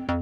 Hey,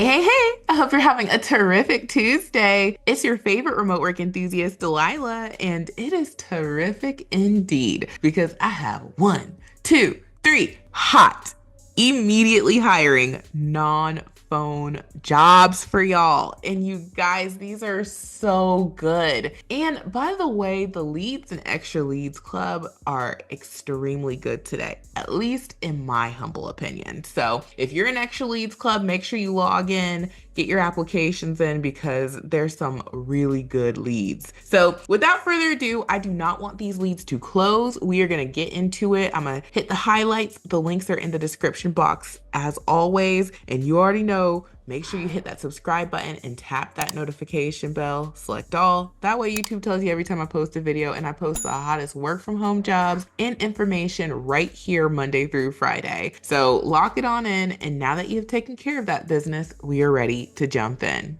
hey, hey! I hope you're having a terrific Tuesday. It's your favorite remote work enthusiast, Delilah, and it is terrific indeed because I have one, two, three hot, immediately hiring non-phone jobs for y'all. And you guys, these are so good. And by the way, the Leads and Extra Leads Club are extremely good today, at least in my humble opinion. So if you're an Extra Leads Club, make sure you log in, get your applications in because there's some really good leads. So without further ado, I do not want these leads to close. We are going to get into it. I'm going to hit the highlights. The links are in the description box as always. And you already know, make sure you hit that subscribe button and tap that notification bell, select all. That way YouTube tells you every time I post a video, and I post the hottest work from home jobs and information right here Monday through Friday. So lock it on in. And now that you've taken care of that business, we are ready to jump in.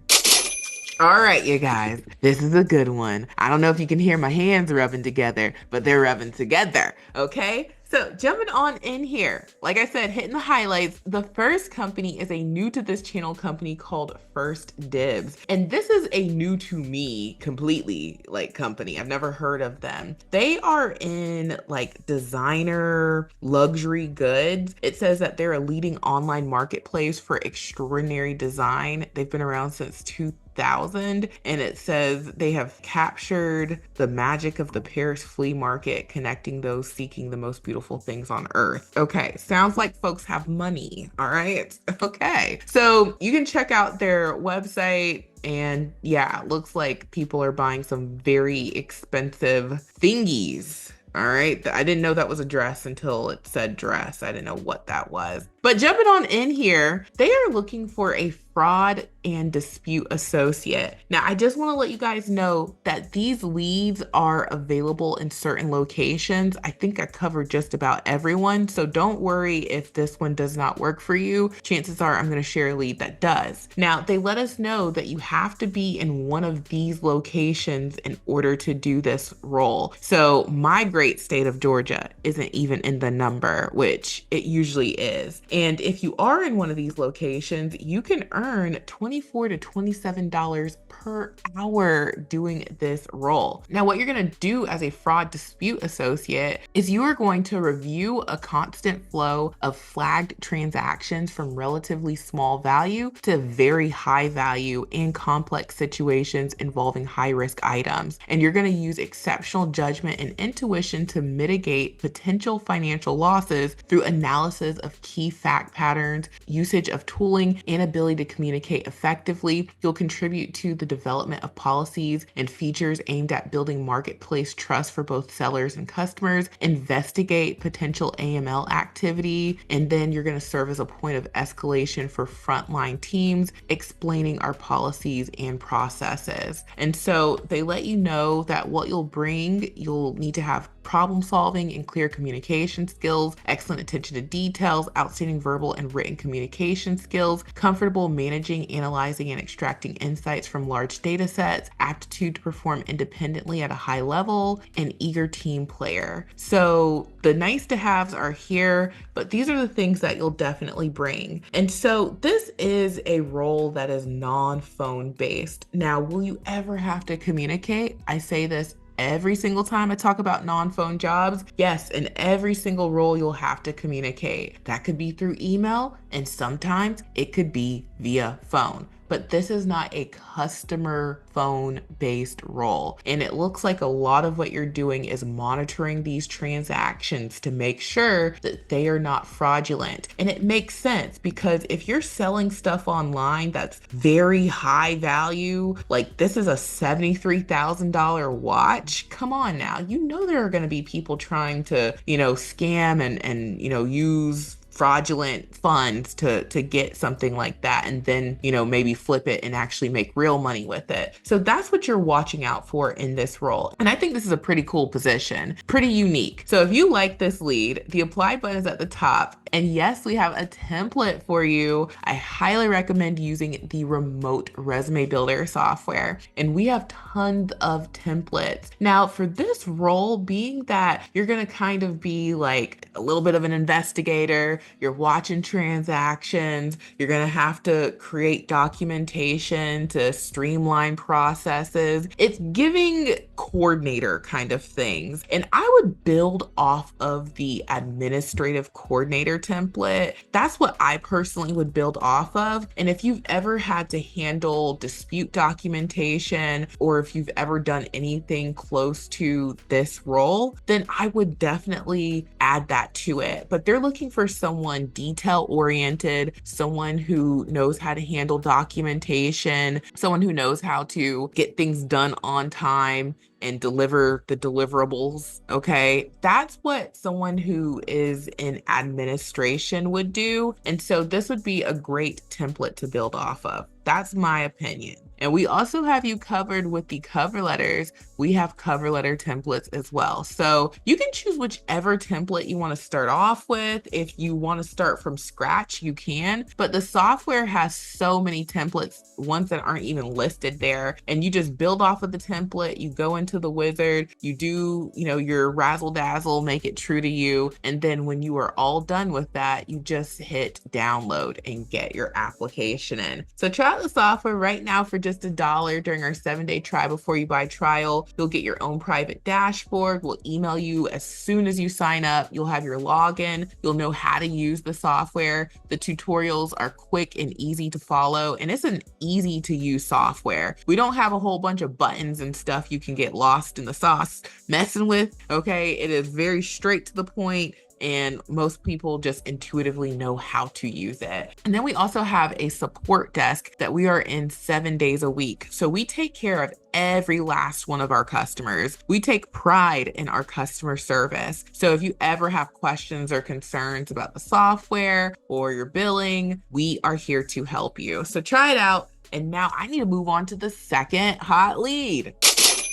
All right, you guys, this is a good one. I don't know if you can hear my hands rubbing together, but they're rubbing together, okay? So jumping on in here, like I said, hitting the highlights, the first company is a new to this channel company called First Dibs. And this is a new to me completely company. I've never heard of them. They are in designer luxury goods. It says that they're a leading online marketplace for extraordinary design. They've been around since 2000, and it says they have captured the magic of the Paris flea market, connecting those seeking the most beautiful things on earth. Okay, sounds like folks have money. All right. Okay, so you can check out their website. And yeah, it looks like people are buying some very expensive thingies. All right. I didn't know that was a dress until it said dress. I didn't know what that was. But jumping on in here, they are looking for a fraud and dispute associate. Now, I just want to let you guys know that these leads are available in certain locations. I think I covered just about everyone. So don't worry if this one does not work for you. Chances are I'm going to share a lead that does. Now, they let us know that you have to be in one of these locations in order to do this role. So my great state of Georgia isn't even in the number, which it usually is. And if you are in one of these locations, you can earn $24 to $27 per hour doing this role. Now, what you're going to do as a fraud dispute associate is you are going to review a constant flow of flagged transactions from relatively small value to very high value in complex situations involving high risk items. And you're going to use exceptional judgment and intuition to mitigate potential financial losses through analysis of key fact patterns, usage of tooling, and ability to communicate effectively. You'll contribute to the development of policies and features aimed at building marketplace trust for both sellers and customers, investigate potential AML activity, and then you're going to serve as a point of escalation for frontline teams, explaining our policies and processes. And so they let you know that what you'll bring, you'll need to have problem solving and clear communication skills, excellent attention to details, outstanding verbal and written communication skills, comfortable managing, analyzing, and extracting insights from large data sets, aptitude to perform independently at a high level, and eager team player. So the nice to haves are here, but these are the things that you'll definitely bring. And so this is a role that is non-phone based. Now, will you ever have to communicate? I say this every single time I talk about non-phone jobs. Yes, in every single role, you'll have to communicate. That could be through email, and sometimes it could be via phone. But this is not a customer phone-based role. And it looks like a lot of what you're doing is monitoring these transactions to make sure that they are not fraudulent. And it makes sense because if you're selling stuff online that's very high value, like this is a $73,000 watch, come on now. You know there are going to be people trying to, scam and use fraudulent funds to get something like that and then, maybe flip it and actually make real money with it. So that's what you're watching out for in this role. And I think this is a pretty cool position, pretty unique. So if you like this lead, the apply button is at the top. And yes, we have a template for you. I highly recommend using the remote resume builder software. And we have tons of templates. Now, for this role, being that you're going to kind of be like a little bit of an investigator, you're watching transactions, you're going to have to create documentation to streamline processes. It's giving coordinator kind of things. And I would build off of the administrative coordinator template. That's what I personally would build off of. And if you've ever had to handle dispute documentation, or if you've ever done anything close to this role, then I would definitely add that to it. But they're looking for someone detail oriented, someone who knows how to handle documentation, someone who knows how to get things done on time and deliver the deliverables, okay? That's what someone who is in administration would do. And so this would be a great template to build off of. That's my opinion. And we also have you covered with the cover letters. We have cover letter templates as well. So you can choose whichever template you want to start off with. If you want to start from scratch, you can. But the software has so many templates, ones that aren't even listed there. And you just build off of the template. You go into the wizard, you do, your razzle dazzle, make it true to you. And then when you are all done with that, you just hit download and get your application in. So try out the software right now for just $1 during our 7-day try before you buy trial. You'll get your own private dashboard. We'll email you as soon as you sign up. You'll have your login. You'll know how to use the software. The tutorials are quick and easy to follow, and it's an easy to use software. We don't have a whole bunch of buttons and stuff you can get lost in the sauce messing with, okay? It is very straight to the point, and most people just intuitively know how to use it. And then we also have a support desk that we are in 7 days a week. So we take care of every last one of our customers. We take pride in our customer service. So if you ever have questions or concerns about the software or your billing, we are here to help you. So try it out. And now I need to move on to the second hot lead.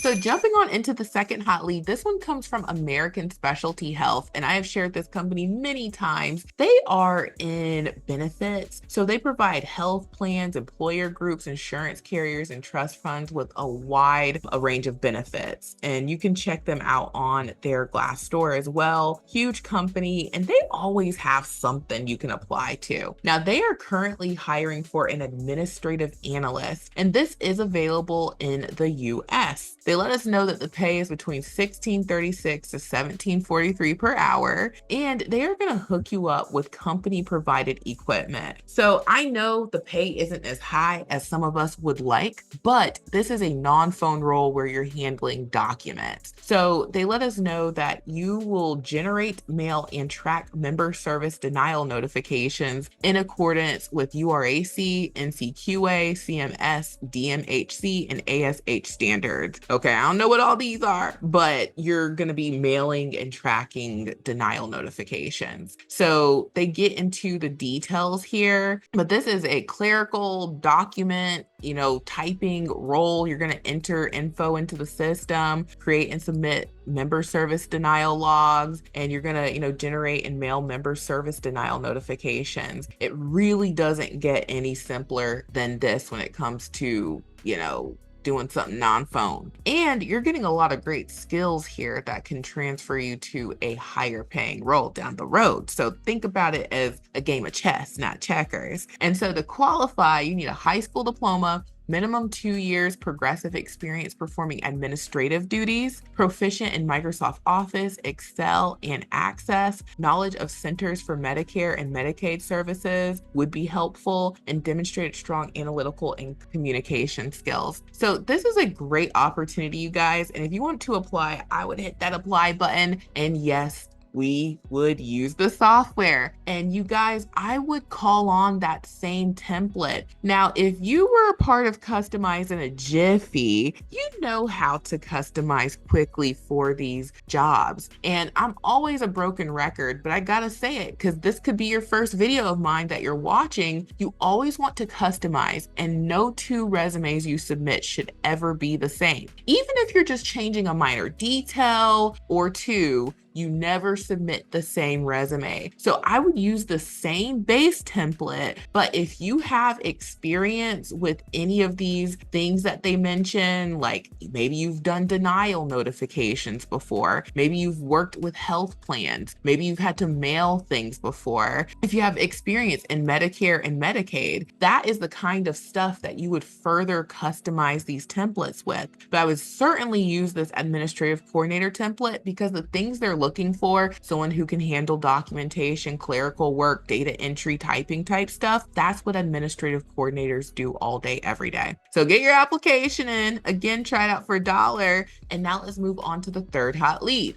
So jumping on into the second hot lead, this one comes from American Specialty Health, and I have shared this company many times. They are in benefits, so they provide health plans, employer groups, insurance carriers, and trust funds with a wide range of benefits. And you can check them out on their Glassdoor as well. Huge company, and they always have something you can apply to. Now, they are currently hiring for an administrative analyst, and this is available in the US. They let us know that the pay is between $16.36 to $17.43 per hour, and they are going to hook you up with company provided equipment. So I know the pay isn't as high as some of us would like, but this is a non-phone role where you're handling documents. So they let us know that you will generate, mail, and track member service denial notifications in accordance with URAC, NCQA, CMS, DMHC, and ASH standards. Okay, I don't know what all these are, but you're going to be mailing and tracking denial notifications. So they get into the details here, but this is a clerical document, typing role. You're going to enter info into the system, create and submit member service denial logs, and you're going to, generate and mail member service denial notifications. It really doesn't get any simpler than this when it comes to, doing something non-phone. And you're getting a lot of great skills here that can transfer you to a higher paying role down the road. So think about it as a game of chess, not checkers. And so to qualify, you need a high school diploma, minimum 2 years progressive experience performing administrative duties, proficient in Microsoft Office, Excel, and Access, knowledge of Centers for Medicare and Medicaid services would be helpful, and demonstrated strong analytical and communication skills. So this is a great opportunity, you guys. And if you want to apply, I would hit that apply button. And yes, we would use the software. And you guys, I would call on that same template. Now, if you were a part of customizing a Jiffy, you know how to customize quickly for these jobs. And I'm always a broken record, but I gotta say it because this could be your first video of mine that you're watching. You always want to customize, and no two resumes you submit should ever be the same. Even if you're just changing a minor detail or two, you never submit the same resume. So I would use the same base template, but if you have experience with any of these things that they mention, like maybe you've done denial notifications before, maybe you've worked with health plans, maybe you've had to mail things before, if you have experience in Medicare and Medicaid, that is the kind of stuff that you would further customize these templates with. But I would certainly use this administrative coordinator template because the things they're looking for, someone who can handle documentation, clerical work, data entry, typing type stuff, that's what administrative coordinators do all day, every day. So get your application in, again, try it out for $1. And now let's move on to the third hot lead.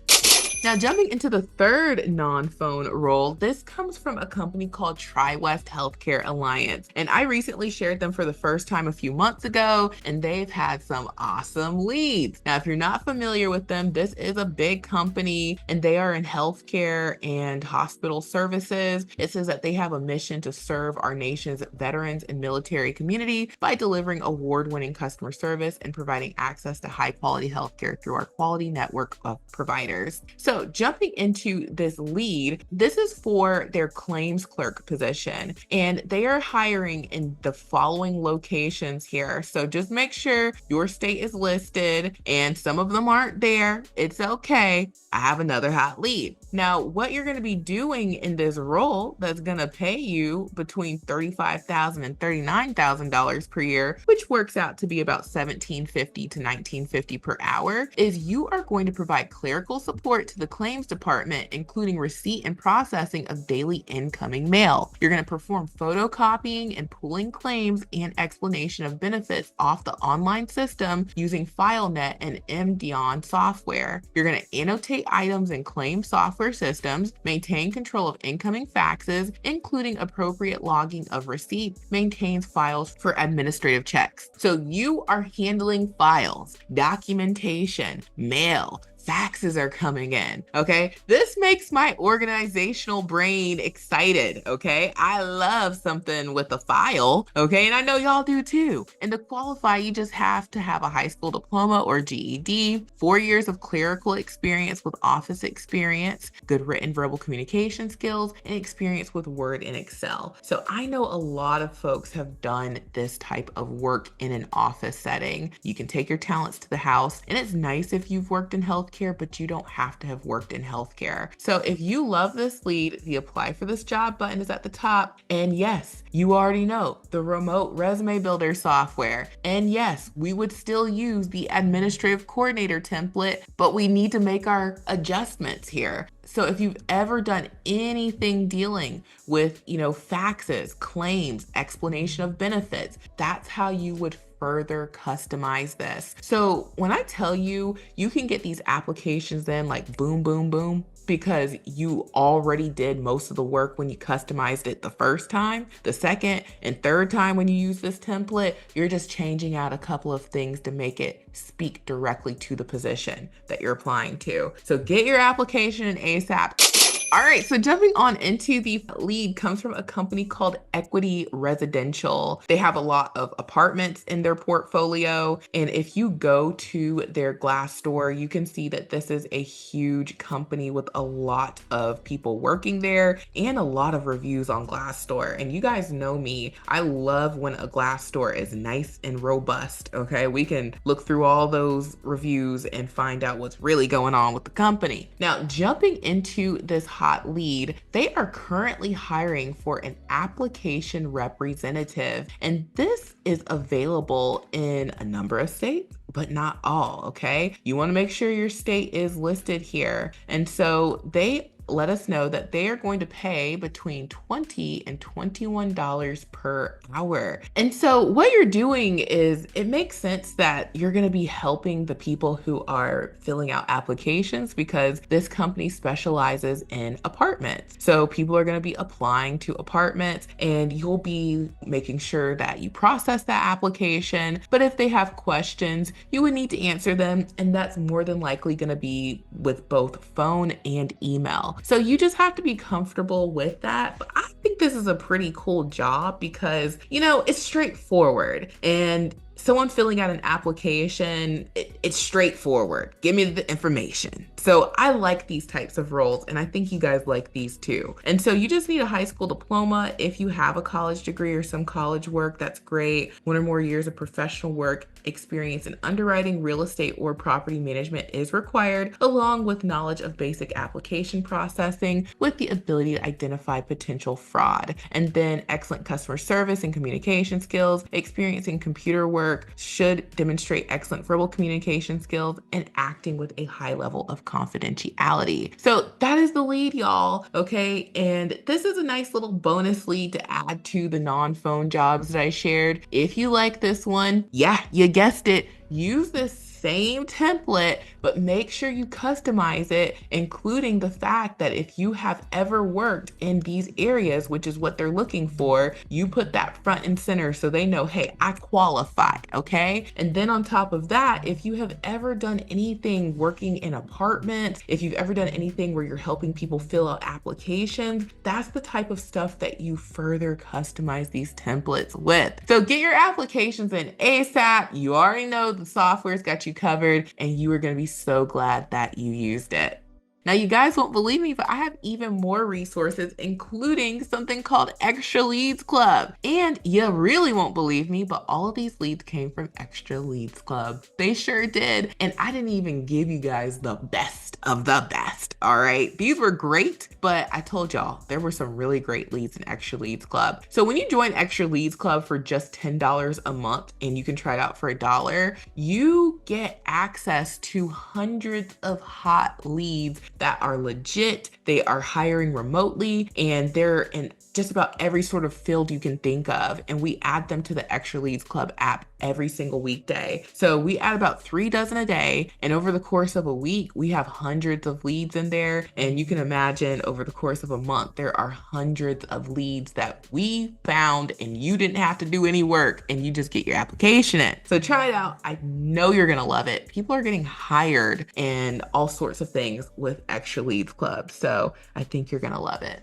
Now, jumping into the third non-phone role, this comes from a company called TriWest Healthcare Alliance. And I recently shared them for the first time a few months ago, and they've had some awesome leads. Now, if you're not familiar with them, this is a big company and they are in healthcare and hospital services. It says that they have a mission to serve our nation's veterans and military community by delivering award-winning customer service and providing access to high-quality healthcare through our quality network of providers. So jumping into this lead, this is for their claims clerk position, and they are hiring in the following locations here. So just make sure your state is listed, and some of them aren't there. It's okay. I have another hot lead. Now, what you're going to be doing in this role that's going to pay you between $35,000 and $39,000 per year, which works out to be about $17.50 to $19.50 per hour, is you are going to provide clerical support to the claims department, including receipt and processing of daily incoming mail. You're going to perform photocopying and pulling claims and explanation of benefits off the online system using FileNet and MDON software. You're going to annotate items in claim software systems, maintain control of incoming faxes, including appropriate logging of receipts, maintains files for administrative checks. So you are handling files, documentation, mail, faxes are coming in, okay? This makes my organizational brain excited, okay? I love something with a file, okay? And I know y'all do too. And to qualify, you just have to have a high school diploma or GED, 4 years of clerical experience with office experience, good written verbal communication skills, and experience with Word and Excel. So I know a lot of folks have done this type of work in an office setting. You can take your talents to the house, and it's nice if you've worked in healthcare, but you don't have to have worked in healthcare. So if you love this lead, the apply for this job button is at the top. And yes, you already know the remote resume builder software. And yes, we would still use the administrative coordinator template, but we need to make our adjustments here. So if you've ever done anything dealing with, faxes, claims, explanation of benefits, that's how you would further customize this. So when I tell you, you can get these applications in like boom, boom, boom, because you already did most of the work when you customized it the first time. The second and third time when you use this template, you're just changing out a couple of things to make it speak directly to the position that you're applying to. So get your application in ASAP. All right, so jumping on into the lead comes from a company called Equity Residential. They have a lot of apartments in their portfolio. And if you go to their Glassdoor, you can see that this is a huge company with a lot of people working there and a lot of reviews on Glassdoor. And you guys know me, I love when a Glassdoor is nice and robust, okay? We can look through all those reviews and find out what's really going on with the company. Now, jumping into this hot lead, they are currently hiring for an application representative, and this is available in a number of states, but not all, okay? You want to make sure your state is listed here. And so they let us know that they are going to pay between $20 and $21 per hour. And so what you're doing is it makes sense that you're going to be helping the people who are filling out applications because this company specializes in apartments. So people are going to be applying to apartments and you'll be making sure that you process that application. But if they have questions, you would need to answer them. And that's more than likely going to be with both phone and email. So you just have to be comfortable with that. But I think this is a pretty cool job because, it's straightforward and someone filling out an application, it's straightforward. Give me the information. So I like these types of roles, and I think you guys like these too. And so you just need a high school diploma. If you have a college degree or some college work, that's great. 1 or more years of professional work experience in underwriting, real estate, or property management is required, along with knowledge of basic application processing with the ability to identify potential fraud. And then excellent customer service and communication skills, experience in computer work, should demonstrate excellent verbal communication skills and acting with a high level of confidentiality. So that is the lead, y'all. Okay. And this is a nice little bonus lead to add to the non-phone jobs that I shared. If you like this one, yeah, you guessed it. Use this same template, but make sure you customize it, including the fact that if you have ever worked in these areas, which is what they're looking for, you put that front and center so they know, hey, I qualify, okay? And then on top of that, if you have ever done anything working in apartments, if you've ever done anything where you're helping people fill out applications, that's the type of stuff that you further customize these templates with. So get your applications in ASAP. You already know the software's got you covered, and you are going to be so glad that you used it. Now, you guys won't believe me, but I have even more resources, including something called Extra Leads Club. And you really won't believe me, but all of these leads came from Extra Leads Club. They sure did. And I didn't even give you guys the best of the best, all right? These were great, but I told y'all there were some really great leads in Extra Leads Club. So when you join Extra Leads Club for just $10 a month, and you can try it out for $1, you get access to hundreds of hot leads that are legit, they are hiring remotely, and they're in just about every sort of field you can think of. And we add them to the Extra Leads Club app every single weekday. So we add about 3 dozen a day. And over the course of a week, we have hundreds of leads in there. And you can imagine over the course of a month, there are hundreds of leads that we found and you didn't have to do any work and you just get your application in. So try it out. I know you're going to love it. People are getting hired and all sorts of things with Extra Leads Club. So I think you're going to love it.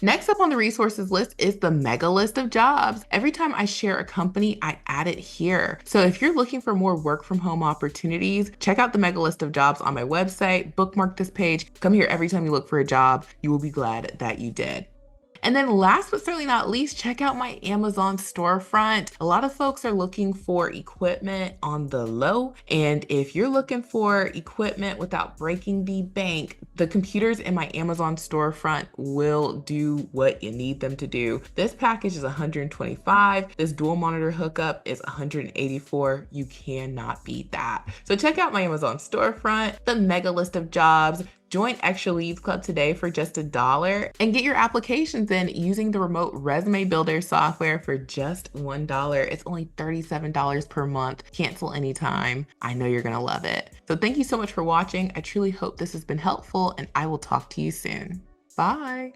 Next up on the resources list is the mega list of jobs. Every time I share a company, I add it here. So if you're looking for more work from home opportunities, check out the mega list of jobs on my website, bookmark this page, come here every time you look for a job. You will be glad that you did. And then last but certainly not least, check out my Amazon storefront. A lot of folks are looking for equipment on the low. And if you're looking for equipment without breaking the bank, the computers in my Amazon storefront will do what you need them to do. This package is $125. This dual monitor hookup is $184. You cannot beat that. So check out my Amazon storefront, the mega list of jobs. Join Extra Leads Club today for just $1 and get your applications in using the remote resume builder software for just $1. It's only $37 per month. Cancel anytime. I know you're going to love it. So thank you so much for watching. I truly hope this has been helpful, and I will talk to you soon. Bye.